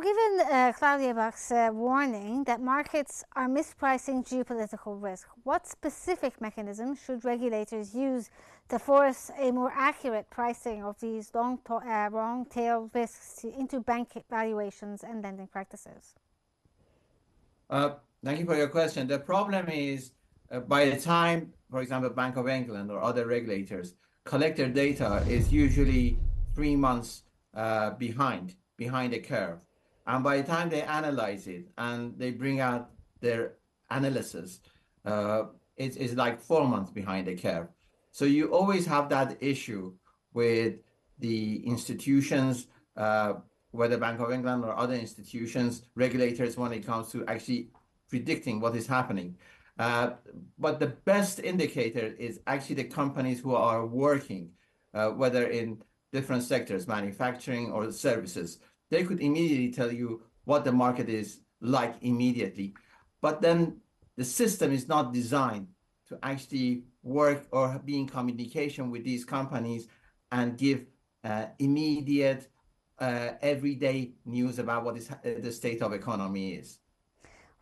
given Claudia Bach's warning that markets are mispricing geopolitical risk, what specific mechanisms should regulators use to force a more accurate pricing of these long-tail risks into bank valuations and lending practices? Thank you for your question. The problem is by the time, for example, Bank of England or other regulators collect their data is usually 3 months behind the curve. And by the time they analyze it and they bring out their analysis, it's like 4 months behind the curve. So you always have that issue with the institutions, whether Bank of England or other institutions, regulators, when it comes to actually predicting what is happening. But the best indicator is actually the companies who are working, whether in different sectors, manufacturing or services. They could immediately tell you what the market is like immediately. But then the system is not designed to actually work or be in communication with these companies and give immediate, everyday news about what is the state of economy is.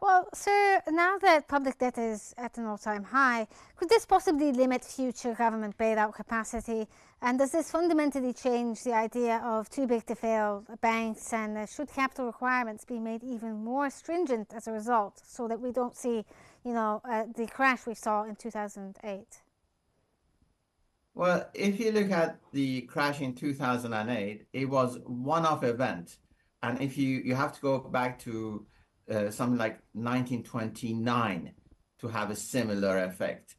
Well, sir, now that public debt is at an all-time high, could this possibly limit future government bailout capacity? And does this fundamentally change the idea of too big to fail banks? And should capital requirements be made even more stringent as a result, so that we don't see, the crash we saw in 2008? Well, if you look at the crash in 2008, it was one-off event. And if you have to go back to something like 1929 to have a similar effect.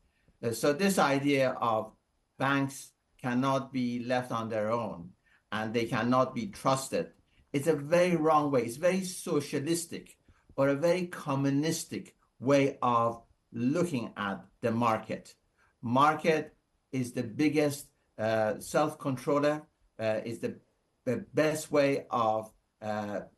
So this idea of banks cannot be left on their own and they cannot be trusted, it's a very wrong way. It's very socialistic or a very communistic way of looking at the market. Market is the biggest self-controller, is the best way of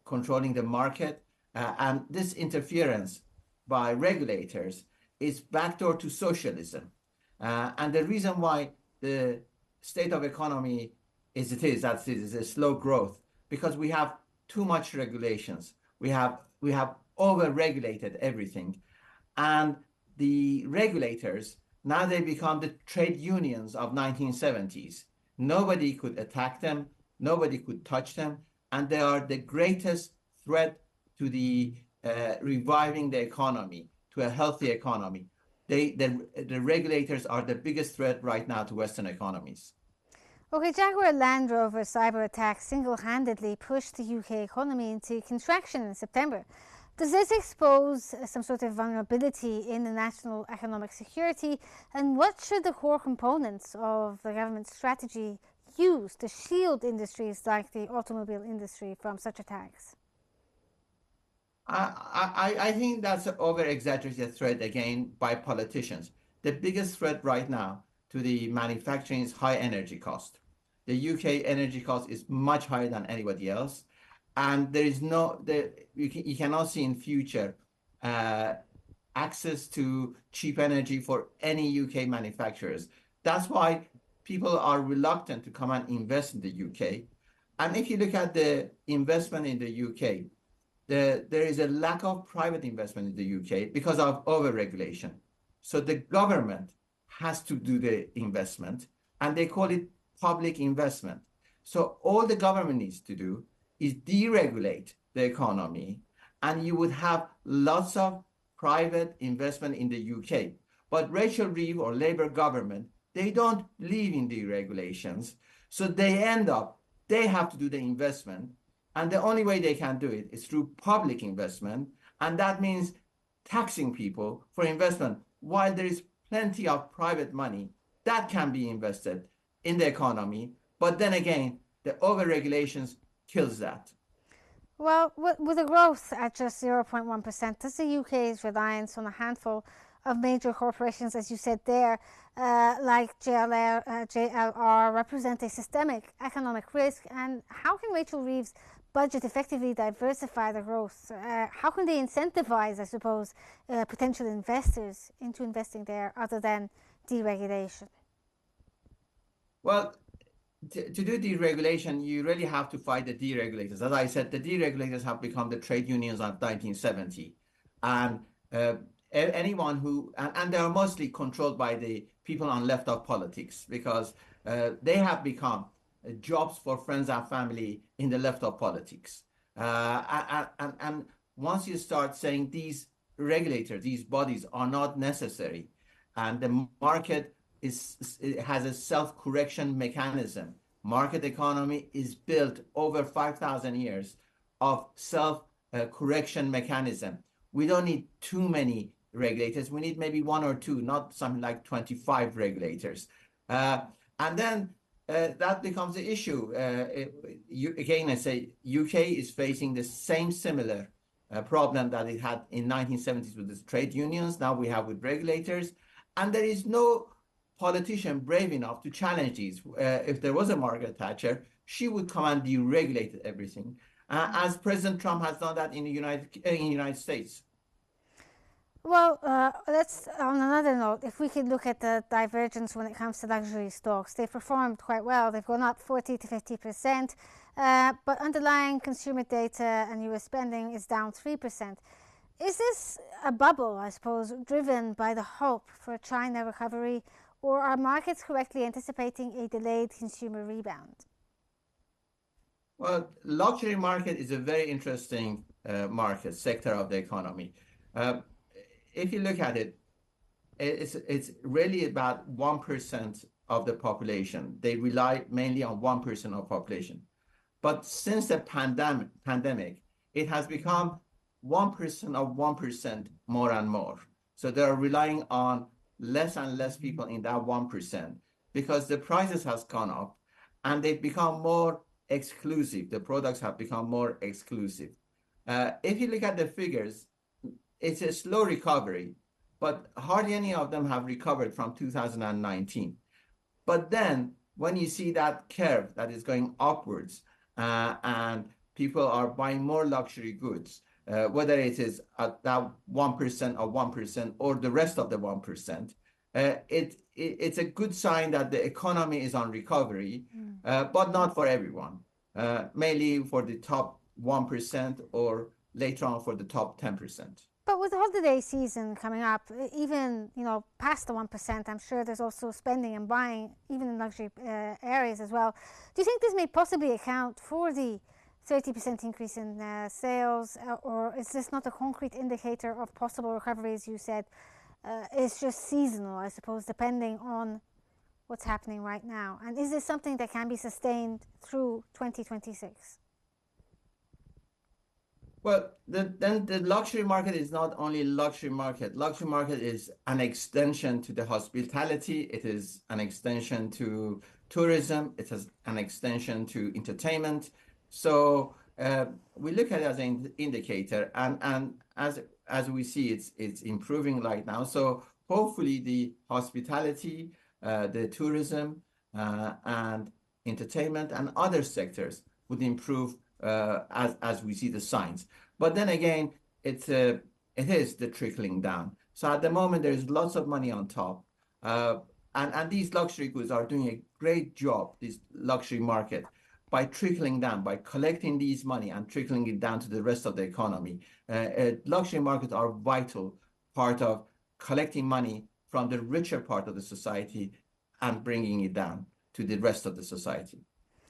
controlling the market. And this interference by regulators is backdoor to socialism. And the reason why the state of economy is a slow growth, because we have too much regulations. We have over-regulated everything. And the regulators, now they become the trade unions of 1970s. Nobody could attack them. Nobody could touch them. And they are the greatest threat to the reviving the economy, to a healthy economy. The regulators are the biggest threat right now to Western economies. Okay, Jaguar Land Rover cyber attack single-handedly pushed the UK economy into contraction in September. Does this expose some sort of vulnerability in the national economic security? And what should the core components of the government strategy use to shield industries like the automobile industry from such attacks? I think that's an over-exaggerated threat again by politicians. The biggest threat right now to the manufacturing is high energy cost. The UK energy cost is much higher than anybody else. And there is you cannot see in future access to cheap energy for any UK manufacturers. That's why people are reluctant to come and invest in the UK. And if you look at the investment in the UK, there is a lack of private investment in the UK because of over-regulation. So the government has to do the investment, and they call it public investment. So all the government needs to do is deregulate the economy, and you would have lots of private investment in the UK. But Rachel Reeves or Labour government, they don't believe in deregulations. So they have to do the investment. And the only way they can do it is through public investment. And that means taxing people for investment, while there is plenty of private money that can be invested in the economy. But then again, the over-regulations kills that. Well, with a growth at just 0.1%, does the UK's reliance on a handful of major corporations, as you said there, like JLR, represent a systemic economic risk? And how can Rachel Reeves' budget effectively diversify the growth? How can they incentivize, I suppose, potential investors into investing there other than deregulation? Well, to do deregulation, you really have to fight the deregulators. As I said, the deregulators have become the trade unions of 1970. And anyone who, and they are mostly controlled by the people on left of politics because they have become jobs for friends and family in the left of politics. And once you start saying these regulators, these bodies are not necessary, and the market it has a self-correction mechanism. Market economy is built over 5,000 years of self-correction mechanism. We don't need too many regulators. We need maybe one or two, not something like 25 regulators. And then that becomes the issue. Again, I say UK is facing the same similar problem that it had in 1970s with the trade unions. Now we have with regulators, and there is no politician brave enough to challenge these. If there was a Margaret Thatcher, she would come and deregulate everything, as President Trump has done that in the United States. Well, let's, on another note, if we could look at the divergence when it comes to luxury stocks, they've performed quite well. They've gone up 40 to 50%, but underlying consumer data and US spending is down 3%. Is this a bubble, I suppose, driven by the hope for a China recovery, or are markets correctly anticipating a delayed consumer rebound? Well, luxury market is a very interesting market sector of the economy. If you look at it, it's really about 1% of the population. They rely mainly on 1% of population. But since the pandemic, it has become 1% of 1% more and more. So they're relying on less and less people in that 1% because the prices has gone up and they've become more exclusive. The products have become more exclusive. If you look at the figures, it's a slow recovery, but hardly any of them have recovered from 2019. But then when you see that curve that is going upwards and people are buying more luxury goods, whether it is at that 1% of 1% or the rest of the 1%, it's a good sign that the economy is on recovery, but not for everyone, mainly for the top 1% or later on for the top 10%. But with the holiday season coming up, even past the 1%, I'm sure there's also spending and buying, even in luxury areas as well. Do you think this may possibly account for the 30% increase in sales, or is this not a concrete indicator of possible recovery, as you said? It's just seasonal, I suppose, depending on what's happening right now. And is this something that can be sustained through 2026? Well, then the luxury market is not only luxury market. Luxury market is an extension to the hospitality. It is an extension to tourism. It is an extension to entertainment. So we look at it as an indicator, and as we see, it's improving right now. So hopefully the hospitality, the tourism, and entertainment and other sectors would improve as we see the signs. But then again, it is the trickling down. So at the moment, there's lots of money on top. And these luxury goods are doing a great job, this luxury market, by trickling down, by collecting these money and trickling it down to the rest of the economy. Luxury markets are vital part of collecting money from the richer part of the society and bringing it down to the rest of the society.